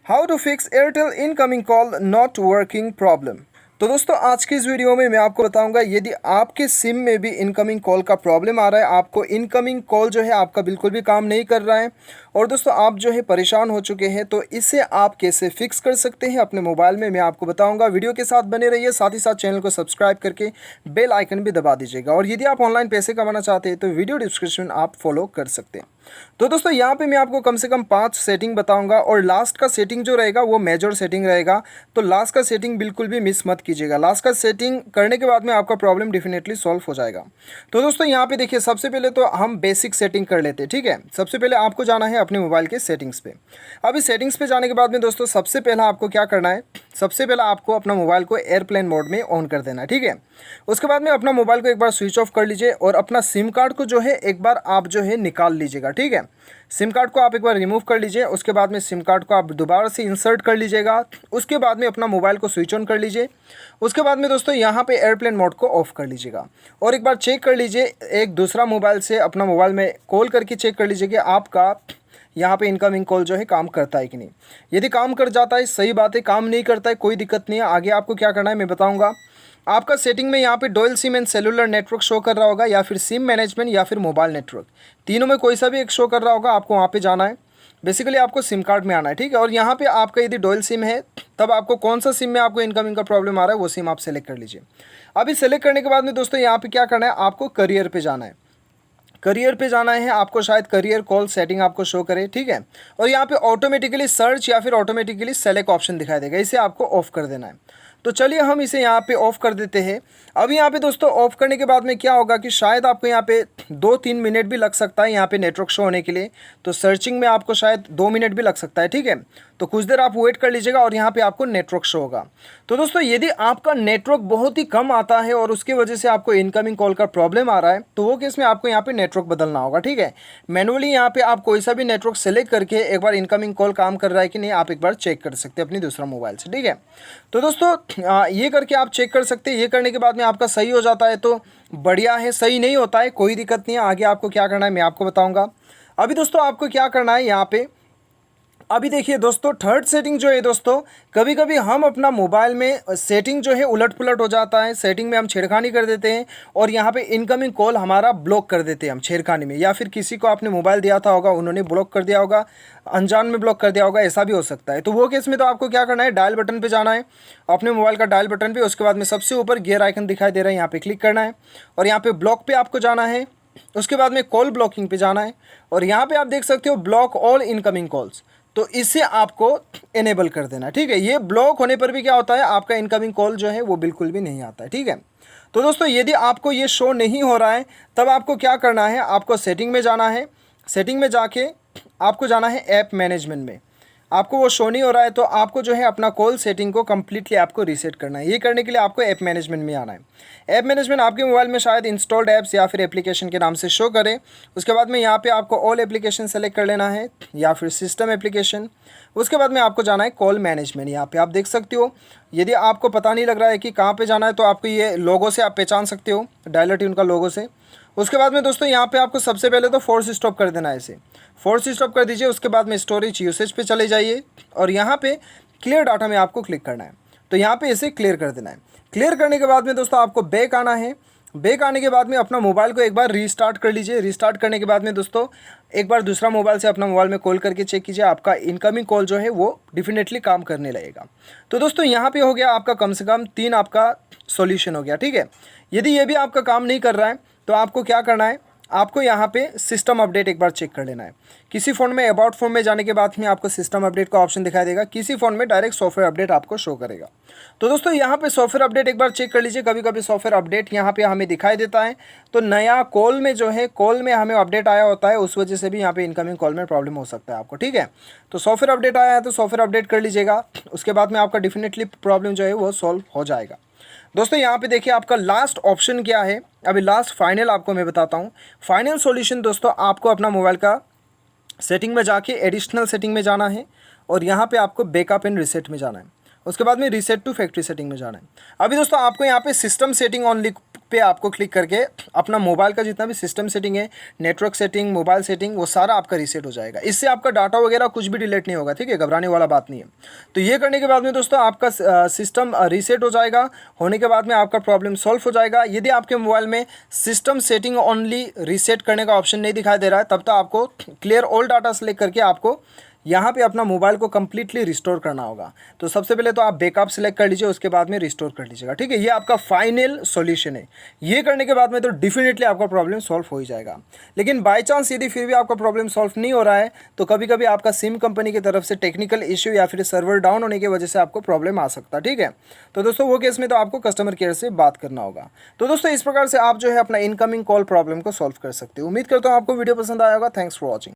How to fix Airtel incoming call not working problem. तो दोस्तों आज की इस वीडियो में मैं आपको बताऊंगा यदि आपके सिम में भी इनकमिंग कॉल का प्रॉब्लम आ रहा है, आपको इनकमिंग कॉल जो है आपका बिल्कुल भी काम नहीं कर रहा है और दोस्तों आप जो है परेशान हो चुके हैं, तो इसे आप कैसे फिक्स कर सकते हैं अपने मोबाइल में मैं आपको बताऊंगा। वीडियो के साथ बने रहिए, साथ ही साथ चैनल को सब्सक्राइब करके बेल आइकन भी दबा दीजिएगा। और यदि आप ऑनलाइन पैसे कमाना चाहते हैं तो वीडियो डिस्क्रिप्शन आप फॉलो कर सकते हैं। तो दोस्तों यहाँ पे मैं आपको कम से कम 5 सेटिंग बताऊंगा और लास्ट का सेटिंग जो रहेगा वो मेजर सेटिंग रहेगा, तो लास्ट का सेटिंग बिल्कुल भी मिस मत कीजिएगा। लास्ट का सेटिंग करने के बाद में आपका प्रॉब्लम डेफिनेटली सॉल्व हो जाएगा। तो दोस्तों यहाँ पे देखिए, सबसे पहले तो हम बेसिक सेटिंग कर लेते हैं, ठीक है। सबसे पहले आपको जाना है अपने मोबाइल के सेटिंग्स पे। अब इस सेटिंग्स पे जाने के बाद में दोस्तों सबसे पहला आपको क्या करना है, सबसे पहला आपको अपना मोबाइल को एयरप्लेन मोड में ऑन कर देना है, ठीक है। उसके बाद में अपना मोबाइल को एक बार स्विच ऑफ कर लीजिए और अपना सिम कार्ड को जो है एक बार आप जो है निकाल लीजिएगा, ठीक है। सिम कार्ड को आप एक बार रिमूव कर लीजिए, उसके बाद में सिम कार्ड को आप दोबारा से इंसर्ट कर लीजिएगा। उसके बाद में अपना मोबाइल को स्विच ऑन कर लीजिए। उसके बाद में दोस्तों यहाँ पे एयरप्लेन मोड को ऑफ कर लीजिएगा और एक बार चेक कर लीजिए, एक दूसरा मोबाइल से अपना मोबाइल में कॉल करके चेक कर लीजिए कि आपका यहाँ पे इनकमिंग कॉल जो है काम करता है कि नहीं। यदि काम कर जाता है सही बात है, काम नहीं करता है कोई दिक्कत नहीं है। आगे आपको क्या करना है मैं बताऊँगा। आपका सेटिंग में यहाँ पे dual SIM and cellular network show कर रहा होगा, या फिर सिम मैनेजमेंट या फिर मोबाइल नेटवर्क, तीनों में कोई सा भी एक शो कर रहा होगा। आपको वहाँ पे जाना है, बेसिकली आपको सिम कार्ड में आना है, ठीक है। और यहाँ पे आपका यदि डुअल सिम है तब आपको कौन सा सिम में आपको इनकमिंग का प्रॉब्लम आ रहा है वो सिम आप सेलेक्ट कर लीजिए। अभी सेलेक्ट करने के बाद में दोस्तों यहाँ पे क्या करना है, आपको करियर पे जाना है। करियर पे जाना है आपको, शायद करियर कॉल सेटिंग आपको शो करे, ठीक है। और यहाँ पे ऑटोमेटिकली सर्च या फिर ऑटोमेटिकली सेलेक्ट ऑप्शन दिखाई देगा, इसे आपको ऑफ कर देना है। तो चलिए हम इसे यहाँ पे ऑफ कर देते हैं। अब यहाँ पे दोस्तों ऑफ करने के बाद में क्या होगा कि शायद आपको यहाँ पे 2-3 मिनट भी लग सकता है यहाँ पे नेटवर्क शो होने के लिए, तो सर्चिंग में आपको शायद 2 मिनट भी लग सकता है, ठीक है। तो कुछ देर आप वेट कर लीजिएगा और यहाँ पे आपको नेटवर्क शो होगा। तो दोस्तों यदि आपका नेटवर्क बहुत ही कम आता है और उसकी वजह से आपको इनकमिंग कॉल का प्रॉब्लम आ रहा है, तो वो केस में आपको यहाँ पे नेटवर्क बदलना होगा, ठीक है। मैनुअली यहाँ पे आप कोई सा भी नेटवर्क सेलेक्ट करके एक बार इनकमिंग कॉल काम कर रहा है कि नहीं आप एक बार चेक कर सकते हैं अपनी दूसरा मोबाइल से, ठीक है। तो दोस्तों ये करके आप चेक कर सकते हैं। ये करने के बाद में आपका सही हो जाता है तो बढ़िया है, सही नहीं होता है कोई दिक्कत नहीं है। आगे आपको क्या करना है मैं आपको बताऊंगा। अभी दोस्तों आपको क्या करना है यहाँ पे, अभी देखिए दोस्तों थर्ड सेटिंग जो है दोस्तों, कभी कभी हम अपना मोबाइल में सेटिंग जो है उलट पुलट हो जाता है, सेटिंग में हम छेड़खानी कर देते हैं और यहाँ पे इनकमिंग कॉल हमारा ब्लॉक कर देते हैं हम छेड़खानी में, या फिर किसी को आपने मोबाइल दिया था होगा उन्होंने ब्लॉक कर दिया होगा, अनजान में ब्लॉक कर दिया होगा, ऐसा भी हो सकता है। तो वो केस में तो आपको क्या करना है, डायल बटन पर जाना है अपने मोबाइल का डायल बटन पर, उसके बाद में सबसे ऊपर गियर आइकन दिखाई दे रहा है यहाँ पर क्लिक करना है और यहाँ पर ब्लॉक पर आपको जाना है। उसके बाद में कॉल ब्लॉकिंग पे जाना है और यहाँ पे आप देख सकते हो ब्लॉक ऑल इनकमिंग कॉल्स, तो इसे आपको इनेबल कर देना, ठीक है। ये ब्लॉक होने पर भी क्या होता है, आपका इनकमिंग कॉल जो है वो बिल्कुल भी नहीं आता है, ठीक है। तो दोस्तों यदि आपको ये शो नहीं हो रहा है तब आपको क्या करना है, आपको सेटिंग में जाना है। सेटिंग में जाके आपको जाना है ऐप मैनेजमेंट में। आपको वो शो नहीं हो रहा है तो आपको जो है अपना कॉल सेटिंग को कम्प्लीटली आपको रीसेट करना है। ये करने के लिए आपको ऐप मैनेजमेंट में आना है। ऐप मैनेजमेंट आपके मोबाइल में शायद इंस्टॉल्ड ऐप्स या फिर एप्लीकेशन के नाम से शो करे। उसके बाद में यहाँ पे आपको ऑल एप्लीकेशन सेलेक्ट कर लेना है या फिर सिस्टम एप्लीकेशन। उसके बाद में आपको जाना है कॉल मैनेजमेंट। यहाँ पे आप देख सकते हो, यदि आपको पता नहीं लग रहा है कि कहाँ पे जाना है तो आपको ये लोगो से आप पहचान सकते हो, डायलर ट्यून का लोगो से। उसके बाद में दोस्तों यहाँ पे आपको सबसे पहले तो फोर्स स्टॉप कर देना है, इसे फोर्स स्टॉप कर दीजिए। उसके बाद में स्टोरेज यूसेज पे चले जाइए और यहाँ पे क्लियर डाटा में आपको क्लिक करना है, तो यहाँ पे इसे क्लियर कर देना है। क्लियर करने के बाद में दोस्तों आपको बैक आना है। बैक आने के बाद में अपना मोबाइल को एक बार रीस्टार्ट कर लीजिए। रीस्टार्ट करने के बाद में दोस्तों एक बार दूसरा मोबाइल से अपना मोबाइल में कॉल करके चेक कीजिए, आपका इनकमिंग कॉल जो है वो डेफिनेटली काम करने लगेगा। तो दोस्तों यहाँ पे हो गया आपका कम से कम 3 आपका सॉल्यूशन हो गया, ठीक है। यदि ये भी आपका काम नहीं कर रहा है तो आपको क्या करना है, आपको यहाँ पे सिस्टम अपडेट एक बार चेक कर लेना है। किसी फ़ोन में अबाउट फ़ोन में जाने के बाद में आपको सिस्टम अपडेट का ऑप्शन दिखाई देगा, किसी फ़ोन में डायरेक्ट सॉफ्टवेयर अपडेट आपको शो करेगा। तो दोस्तों यहाँ पे सॉफ्टवेयर अपडेट एक बार चेक कर लीजिए। कभी कभी सॉफ्टवेयर अपडेट यहाँ पे हमें दिखाई देता है, तो नया कॉल में जो है कॉल में हमें अपडेट आया होता है, उस वजह से भी यहाँ पे इनकमिंग कॉल में प्रॉब्लम हो सकता है आपको, ठीक है। तो सॉफ्टवेयर अपडेट आया है तो सॉफ्टवेयर अपडेट कर लीजिएगा। उसके बाद में आपका डेफिनेटली प्रॉब्लम जो है वो सॉल्व हो जाएगा। दोस्तों यहाँ पे देखिए आपका लास्ट ऑप्शन क्या है, अभी लास्ट फाइनल आपको मैं बताता हूँ। फाइनल सॉल्यूशन दोस्तों, आपको अपना मोबाइल का सेटिंग में जाके एडिशनल सेटिंग में जाना है और यहाँ पे आपको बैकअप एंड रीसेट में जाना है। उसके बाद में रीसेट टू फैक्ट्री सेटिंग में जाना है। अभी दोस्तों आपको यहाँ पे सिस्टम सेटिंग ऑन पे आपको क्लिक करके अपना मोबाइल का जितना भी सिस्टम सेटिंग है, नेटवर्क सेटिंग, मोबाइल सेटिंग, वो सारा आपका रीसेट हो जाएगा। इससे आपका डाटा वगैरह कुछ भी डिलीट नहीं होगा, ठीक है, घबराने वाला बात नहीं है। तो ये करने के बाद में दोस्तों आपका सिस्टम रीसेट हो जाएगा। होने के बाद में आपका प्रॉब्लम सॉल्व हो जाएगा। यदि आपके मोबाइल में सिस्टम सेटिंग ओनली रीसेट करने का ऑप्शन नहीं दिखाई दे रहा है, तब तो आपको क्लियर ऑल डाटा सेलेक्ट करके आपको यहाँ पे अपना मोबाइल को कंप्लीटली रिस्टोर करना होगा। तो सबसे पहले तो आप बैकअप सेलेक्ट कर लीजिए, उसके बाद में रिस्टोर कर लीजिएगा, ठीक है। ये आपका फाइनल सॉल्यूशन है। ये करने के बाद में तो डेफिनेटली आपका प्रॉब्लम सॉल्व हो ही जाएगा। लेकिन बाय चांस यदि फिर भी आपका प्रॉब्लम सॉल्व नहीं हो रहा है, तो कभी कभी आपका सिम कंपनी की तरफ से टेक्निकल इश्यू या फिर सर्वर डाउन होने की वजह से आपको प्रॉब्लम आ सकता है, ठीक है। तो दोस्तों वो केस में तो आपको कस्टमर केयर से बात करना होगा। तो दोस्तों इस प्रकार से आप जो है अपना इनकमिंग कॉल प्रॉब्लम को सॉल्व कर सकते हो। उम्मीद करता हूँ आपको वीडियो पसंद आया होगा। Thanks for watching.